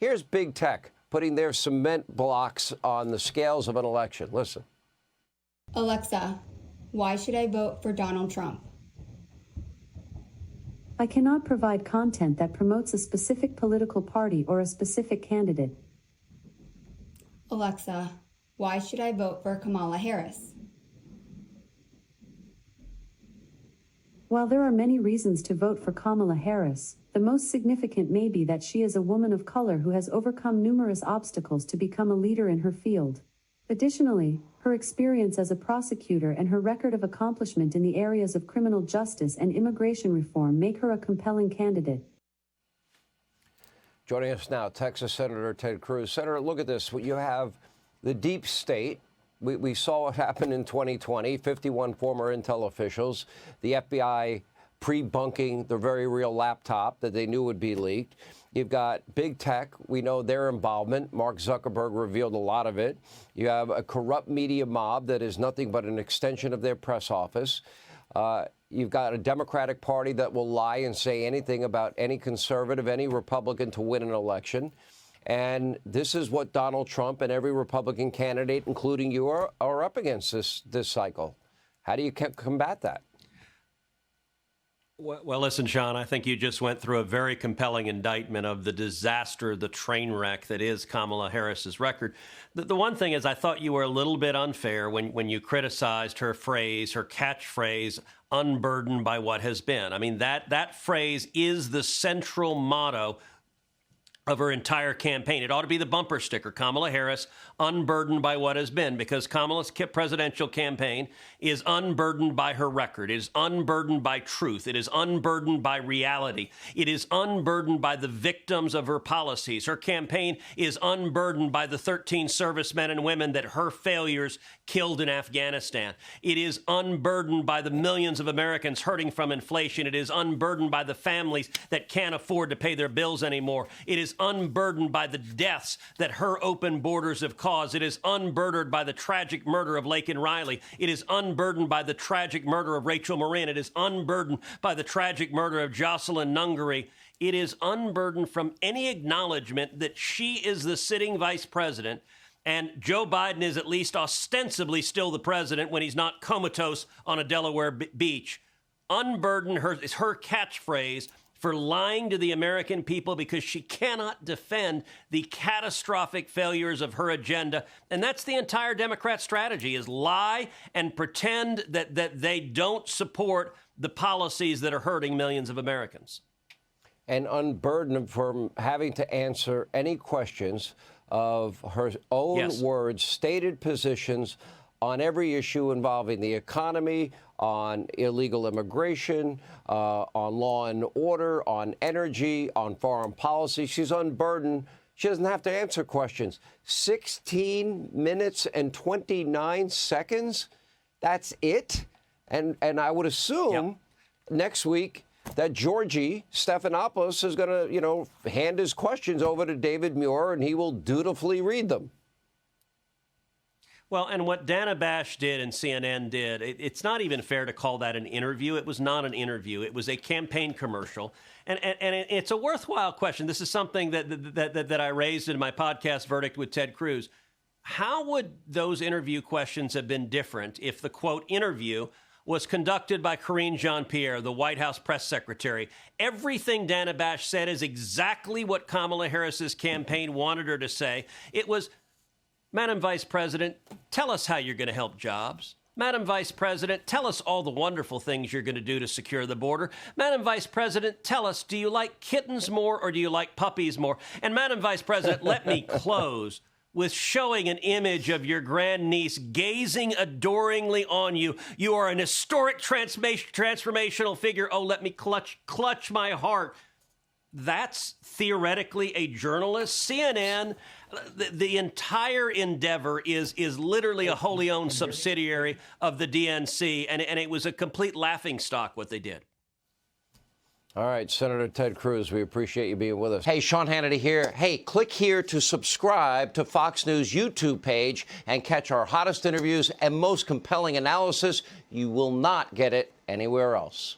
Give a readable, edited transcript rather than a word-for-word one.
Here's big tech putting their cement blocks on the scales of an election. Listen. Alexa, why should I vote for Donald Trump? I cannot provide content that promotes a specific political party or a specific candidate. Alexa, why should I vote for Kamala Harris? While there are many reasons to vote for Kamala Harris, the most significant may be that she is a woman of color who has overcome numerous obstacles to become a leader in her field. Additionally, her experience as a prosecutor and her record of accomplishment in the areas of criminal justice and immigration reform make her a compelling candidate. Joining us now, Texas Senator Ted Cruz. Senator, look at this. You have the deep state. We saw what happened in 2020, 51 former intel officials, the FBI pre-bunking the very real laptop that they knew would be leaked. You've got big tech. We know their involvement. Mark Zuckerberg revealed a lot of it. You have a corrupt media mob that is nothing but an extension of their press office. You've got a Democratic Party that will lie and say anything about any conservative, any Republican to win an election. And this is what Donald Trump and every Republican candidate, including you, are up against this cycle. How do you combat that? Well, listen, Sean, I think you just went through a very compelling indictment of the disaster, the train wreck that is Kamala Harris's record. The one thing is I thought you were a little bit unfair when you criticized her phrase, her catchphrase, unburdened by what has been. I mean, that phrase is the central motto of her entire campaign. It ought to be the bumper sticker, Kamala Harris, unburdened by what has been, because Kamala's presidential campaign is unburdened by her record. It is unburdened by truth. It is unburdened by reality. It is unburdened by the victims of her policies. Her campaign is unburdened by the 13 servicemen and women that her failures killed in Afghanistan. It is unburdened by the millions of Americans hurting from inflation. It is unburdened by the families that can't afford to pay their bills anymore. It is unburdened by the deaths that her open borders have caused. It is unburdened by the tragic murder of Laken Riley. It is unburdened by the tragic murder of Rachel Marin. It is unburdened by the tragic murder of Jocelyn Nungary. It is unburdened from any acknowledgement that she is the sitting vice president and Joe Biden is at least ostensibly still the president when he's not comatose on a Delaware beach. Unburden is her catchphrase for lying to the American people because she cannot defend the catastrophic failures of her agenda. And that's the entire Democrat strategy, is lie and pretend that they don't support the policies that are hurting millions of Americans. And unburden them from having to answer any questions of her own words, stated positions on every issue involving the economy, on illegal immigration, on law and order, on energy, on foreign policy. She's unburdened. She doesn't have to answer questions. 16 minutes and 29 seconds? That's it? And I would assume next week that Georgie Stephanopoulos is going to, hand his questions over to David Muir, and he will dutifully read them. Well, and what Dana Bash did and CNN did, it's not even fair to call that an interview. It was not an interview. It was a campaign commercial. And it's a worthwhile question. This is something that I raised in my podcast, Verdict with Ted Cruz. How would those interview questions have been different if the, quote, interview was conducted by Karine Jean-Pierre, the White House press secretary? Everything Dana Bash said is exactly what Kamala Harris's campaign wanted her to say. It was, Madam Vice President, tell us how you're going to help jobs. Madam Vice President, tell us all the wonderful things you're going to do to secure the border. Madam Vice President, tell us, do you like kittens more or do you like puppies more? And Madam Vice President, let me close with showing an image of your grandniece gazing adoringly on you. You are an historic transformational figure. Oh, let me clutch my heart. That's theoretically a journalist. CNN, the entire endeavor is literally a wholly owned subsidiary of the DNC, and it was a complete laughingstock what they did. All right, Senator Ted Cruz, we appreciate you being with us. Hey, Sean Hannity here. Hey, click here to subscribe to Fox News YouTube page and catch our hottest interviews and most compelling analysis. You will not get it anywhere else.